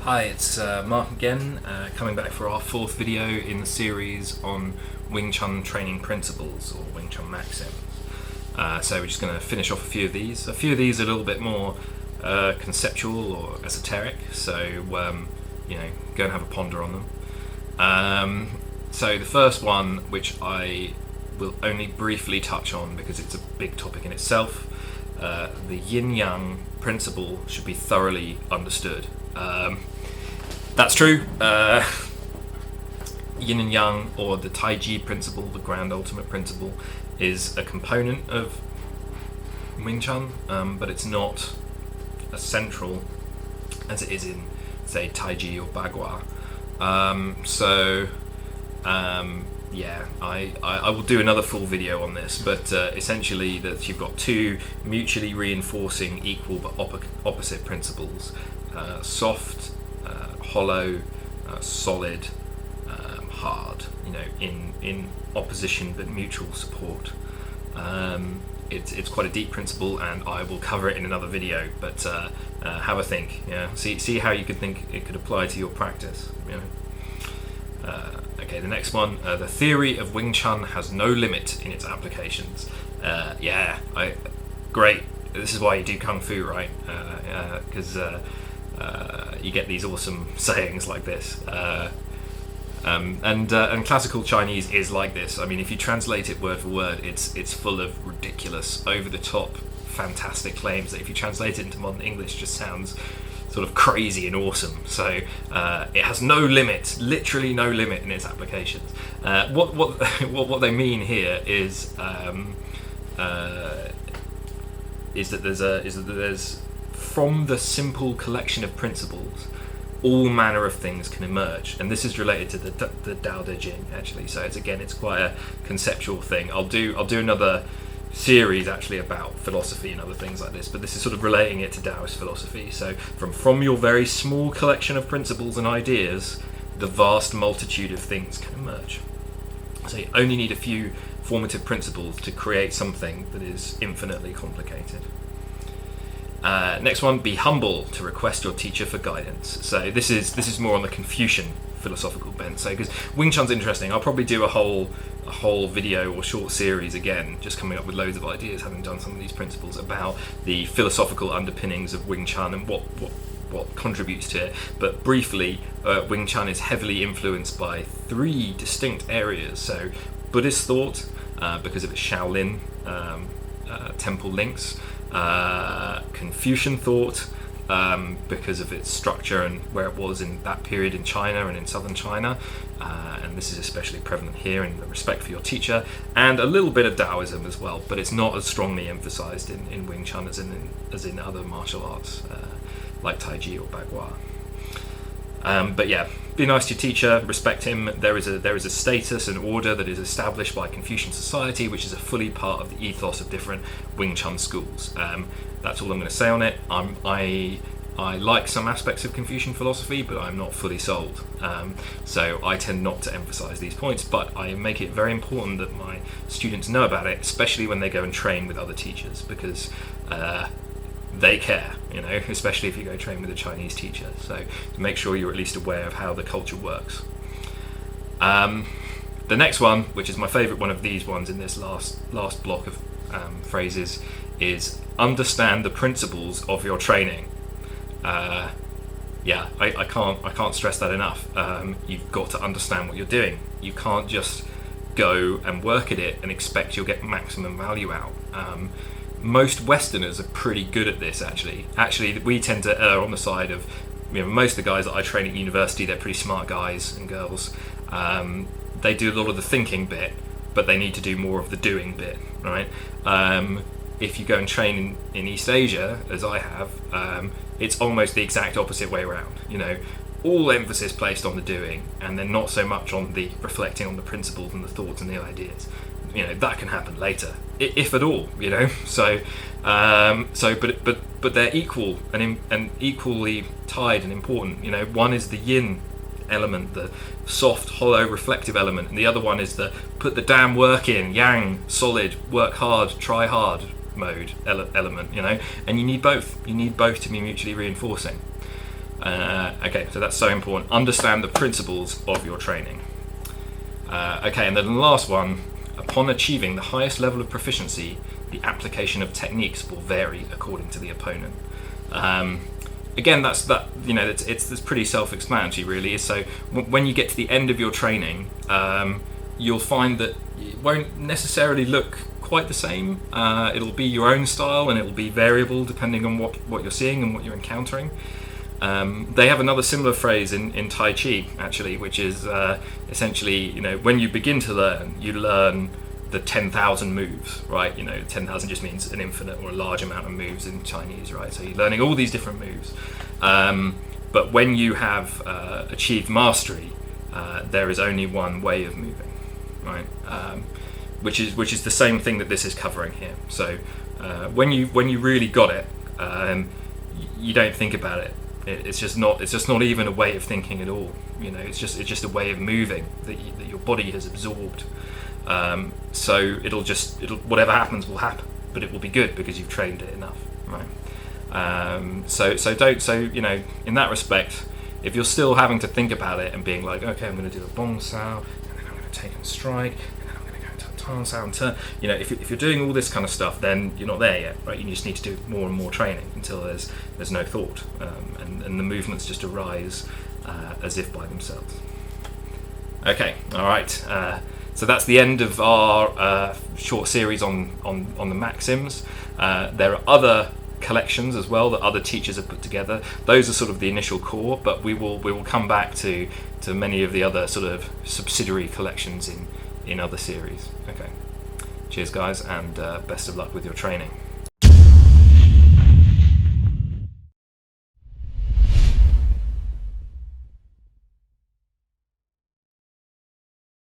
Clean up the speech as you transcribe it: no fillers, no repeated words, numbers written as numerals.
Hi, it's Mark again, coming back for our fourth video in the series on Wing Chun training principles, or Wing Chun maxims. So we're just going to finish off a few of these. A few of these are a little bit more conceptual or esoteric, so go and have a ponder on them. So the first one, which I will only briefly touch on because it's a big topic in itself, the yin-yang principle should be thoroughly understood. That's true. Yin and yang, or the Taiji principle, the grand ultimate principle, is a component of Wing Chun, but it's not as central as it is in, say, Taiji or Bagua. I will do another full video on this, but essentially that you've got two mutually reinforcing, equal but opposite principles: soft, hollow, solid, hard. In opposition but mutual support. It's quite a deep principle, and I will cover it in another video. But have a think. See how you could think it could apply to your practice. Okay, the next one. The theory of Wing Chun has no limit in its applications. Great. This is why you do Kung Fu, right? Because you get these awesome sayings like this. And classical Chinese is like this. I mean, if you translate it word for word, it's full of ridiculous, over-the-top, fantastic claims that if you translate it into modern English just sounds sort of crazy and awesome. So it has no limit, literally no limit in its applications. What they mean here is that there's from the simple collection of principles, all manner of things can emerge, and this is related to the Tao Te Ching actually. So it's quite a conceptual thing. I'll do another series actually about philosophy and other things like this, but this is sort of relating it to Taoist philosophy. So from your very small collection of principles and ideas, the vast multitude of things can emerge. So you only need a few formative principles to create something that is infinitely complicated. Next one, be humble to request your teacher for guidance. So this is more on the Confucian philosophical bent. So because Wing Chun's interesting, I'll probably do a whole video or short series again, just coming up with loads of ideas, having done some of these principles, about the philosophical underpinnings of Wing Chun and what contributes to it. But briefly, Wing Chun is heavily influenced by three distinct areas. So Buddhist thought, because of its Shaolin temple links. Confucian thought, because of its structure and where it was in that period in China and in southern China, and this is especially prevalent here in the respect for your teacher, and a little bit of Taoism as well, but it's not as strongly emphasized in Wing Chun as in other martial arts like Taiji or Bagua. But yeah, be nice to your teacher, respect him. There is a status and order that is established by Confucian society, which is a fully part of the ethos of different Wing Chun schools. That's all I'm going to say on it. I like some aspects of Confucian philosophy, but I'm not fully sold. So I tend not to emphasize these points, but I make it very important that my students know about it, especially when they go and train with other teachers, because they care, especially if you go train with a Chinese teacher. So to make sure you're at least aware of how the culture works. The next one, which is my favourite one of these ones in this last block of phrases, is understand the principles of your training. I can't stress that enough. You've got to understand what you're doing. You can't just go and work at it and expect you'll get maximum value out. Most Westerners are pretty good at this, actually. We tend to err on the side of, most of the guys that I train at university, they're pretty smart guys and girls. They do a lot of the thinking bit, but they need to do more of the doing bit, right? If you go and train in East Asia, as I have, it's almost the exact opposite way around. All emphasis placed on the doing, and then not so much on the reflecting on the principles and the thoughts and the ideas. That can happen later, if at all. But they're equal and equally tied and important. One is the yin element, the soft, hollow, reflective element, and the other one is the put the damn work in, yang, solid, work hard, try hard mode element. And you need both. You need both to be mutually reinforcing. Okay, so that's so important. Understand the principles of your training. Okay, and then the last one, upon achieving the highest level of proficiency, the application of techniques will vary according to the opponent. Again, it's pretty self-explanatory, really. So when you get to the end of your training, you'll find that it won't necessarily look quite the same. It'll be your own style, and it'll be variable depending on what you're seeing and what you're encountering. They have another similar phrase in Tai Chi, actually, which is essentially, when you begin to learn, you learn the 10,000 moves, right? 10,000 just means an infinite or a large amount of moves in Chinese, right? So you're learning all these different moves. But when you have achieved mastery, there is only one way of moving, right? Which is the same thing that this is covering here. So when you really got it, you don't think about it. It's just not even a way of thinking at all. It's just a way of moving that your body has absorbed. So it'll whatever happens will happen, but it will be good because you've trained it enough, right? So in that respect, if you're still having to think about it and being like, okay, I'm going to do a bong sao, and then I'm going to take and strike, and then I'm going to go into a tan sao and turn. If you're doing all this kind of stuff, then you're not there yet, right? You just need to do more and more training until there's no thought, and the movements just arise as if by themselves. Okay, all right. So that's the end of our short series on the maxims. There are other collections as well that other teachers have put together. Those are sort of the initial core, but we will come back to many of the other sort of subsidiary collections in other series. Okay, cheers guys, and best of luck with your training.